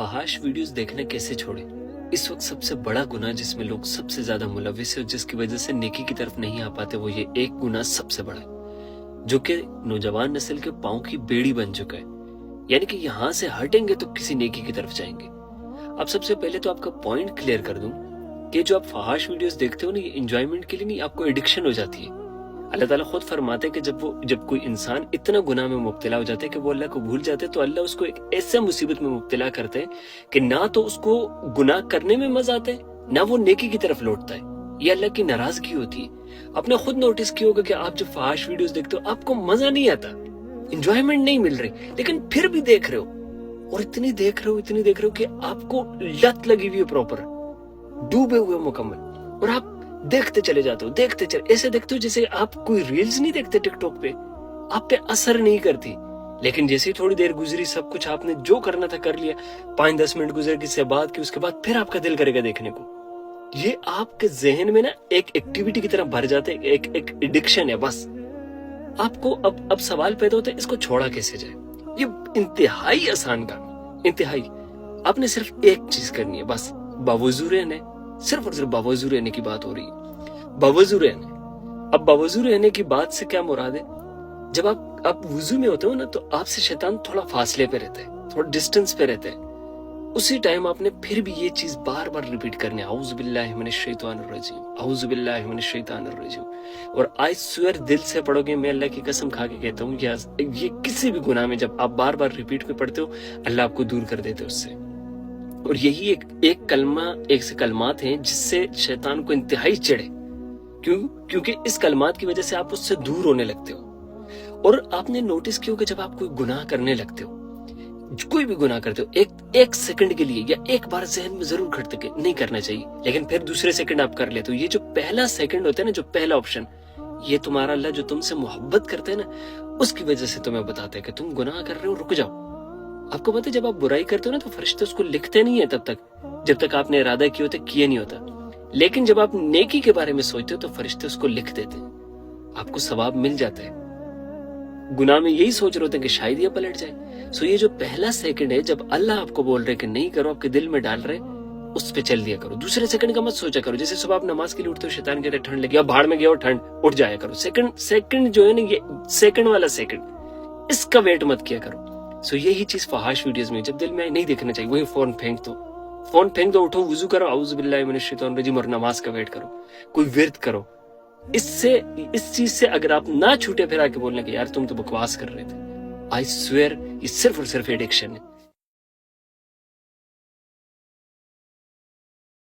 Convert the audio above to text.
فحاش videos دیکھنا کیسے چھوڑیں؟ اس وقت سب سے بڑا گناہ جس میں لوگ سب سے زیادہ ملوث ہے اور جس کی وجہ سے نیکی کی طرف نہیں آ پاتے، وہ یہ ایک گناہ سب سے بڑا ہے جو کہ نوجوان نسل کے پاؤں کی بیڑی بن چکا ہے، یعنی کہ یہاں سے ہٹیں گے تو کسی نیکی کی طرف جائیں گے۔ اب سب سے پہلے تو آپ کا پوائنٹ کلیئر کر دوں کہ جو آپ فحاش ویڈیوز دیکھتے ہو نا، یہ انجوائمنٹ کے لیے نہیں، آپ کو ایڈکشن ہو جاتی ہے۔ اللہ تعالیٰ خود فرماتے ہیں کہ جب کوئی انسان اتنا گناہ میں مبتلا ہو جاتا ہے کہ وہ اللہ کو بھول جاتے تو اللہ اس کو ایک ایسا مصیبت میں مبتلا کرتے ہیں کہ نہ تو اس کو گناہ کرنے میں مزہ آتا ہے نہ وہ نیکی کی طرف لوٹتا ہے۔ یہ اللہ کی ناراضگی ہوتی ہے۔ آپ نے خود نوٹس کیا ہوگا کہ آپ جب فحاش ویڈیوز دیکھتے ہو آپ کو مزہ نہیں آتا، انجوائمنٹ نہیں مل رہی، لیکن پھر بھی دیکھ رہے ہو اور اتنی دیکھ رہے ہو کہ آپ کو لت لگی ہوئی ہے، پراپر ڈوبے ہوئے مکمل، اور آپ دیکھتے چلے جاتے ہو، ایسے دیکھتے ہو جیسے آپ کوئی ریلز نہیں دیکھتے ٹک ٹاک پہ، آپ پہ اثر نہیں کرتی، لیکن جیسے تھوڑی دیر گزری، سب کچھ آپ نے جو کرنا تھا کر لیا، 5-10 منٹ گزر کسی سے بات کی، اس کے بعد پھر آپ کا دل کرے گا دیکھنے کو۔ یہ آپ کے ذہن میں نا ایک ایکٹیویٹی کی طرح بھر جاتے، ایک ایڈکشن ہے بس۔ آپ کو اب سوال پیدا ہوتا ہے اس کو چھوڑا کیسے جائے؟ یہ انتہائی آسان کام، انتہائی۔ آپ نے صرف ایک چیز کرنی ہے بس، باوضو رہنا ہے، صرف اور صرف باوضو رہنے کی بات ہو رہی ہے، باوضو رہنا ہے۔ اب باوضو رہنے کی بات سے کیا مراد ہے؟ جب آپ وضو میں ہوتے ہو نا تو آپ سے شیطان تھوڑا فاصلے پہ رہتا ہے، تھوڑا ڈسٹنس پہ رہتا ہے۔ اسی ٹائم آپ نے پھر بھی یہ چیز بار بار ریپیٹ کرنی ہے، اعوذ باللہ من الشیطان الرجیم، اعوذ باللہ من الشیطان الرجیم۔ اور آئی سوئر دل سے پڑھو گے، میں اللہ کی قسم کھا کے کہتا ہوں، یہ کسی بھی گناہ میں جب آپ بار بار ریپیٹ میں پڑھتے ہو، اللہ آپ کو دور کر دیتے اس سے۔ اور یہی ایک کلمہ، ایک سے کلمات ہیں جس سے شیطان کو انتہائی چڑھے، کیونکہ اس کلمات کی وجہ سے آپ اس سے دور ہونے لگتے ہو۔ اور آپ نے نوٹس کیا کہ جب آپ کوئی گناہ کرنے لگتے ہو، کوئی بھی گناہ کرتے ہو، ایک سیکنڈ کے لیے یا ایک بار ذہن میں ضرور کھٹتا کہ نہیں کرنا چاہیے، لیکن پھر دوسرے سیکنڈ آپ کر لیتے ہو۔ یہ جو پہلا سیکنڈ ہوتا ہے نا، جو پہلا آپشن، یہ تمہارا اللہ جو تم سے محبت کرتا ہے نا، اس کی وجہ سے تمہیں بتاتا ہے کہ تم گناہ کر رہے ہو، رک جاؤ۔ آپ کو پتہ ہے جب آپ برائی کرتے ہو نا تو فرشتے اس کو لکھتے نہیں ہیں تب تک جب تک آپ نے ارادہ کیا ہوتا ہے، کیا نہیں ہوتا، لیکن جب آپ نیکی کے بارے میں سوچتے ہو تو فرشتے اس کو لکھ دیتے ہیں، آپ کو ثواب مل جاتا ہے۔ گناہ میں یہی سوچ رہے ہوتے ہیں کہ شاید یہ پلٹ جائے۔ سو یہ جو پہلا سیکنڈ ہے جب اللہ آپ کو بول رہے کہ نہیں کرو، آپ کے دل میں ڈال رہے، اس پہ چل دیا کرو۔ دوسرے سیکنڈ کا مت سوچا کرو۔ جیسے صبح آپ نماز کے لیے اٹھتے ہو، شیطان کہتا ہے ٹھنڈ لگی، اب بھاڑ میں گیا اور ٹھنڈ، اٹھ جایا کرو۔ سیکنڈ جو ہے نا، یہ سیکنڈ والا سیکنڈ، اس کا ویٹ مت کیا کرو۔ سو یہی چیز فحاش ویڈیوز میں جب دل میں نہیں دیکھنا چاہیے، وہی فون پھینک دو، اٹھو، وضو کرو، اعوذ باللہ من الشیطان الرجیم، اور نماز کا ویٹ کرو، کوئی ورد کرو۔ اس چیز سے اگر آپ نہ چھوٹے پھر آ کے بولنے کہ یار تم تو بکواس کر رہے تھے، آئی سویئر یہ صرف اور صرف ایڈکشن ہے۔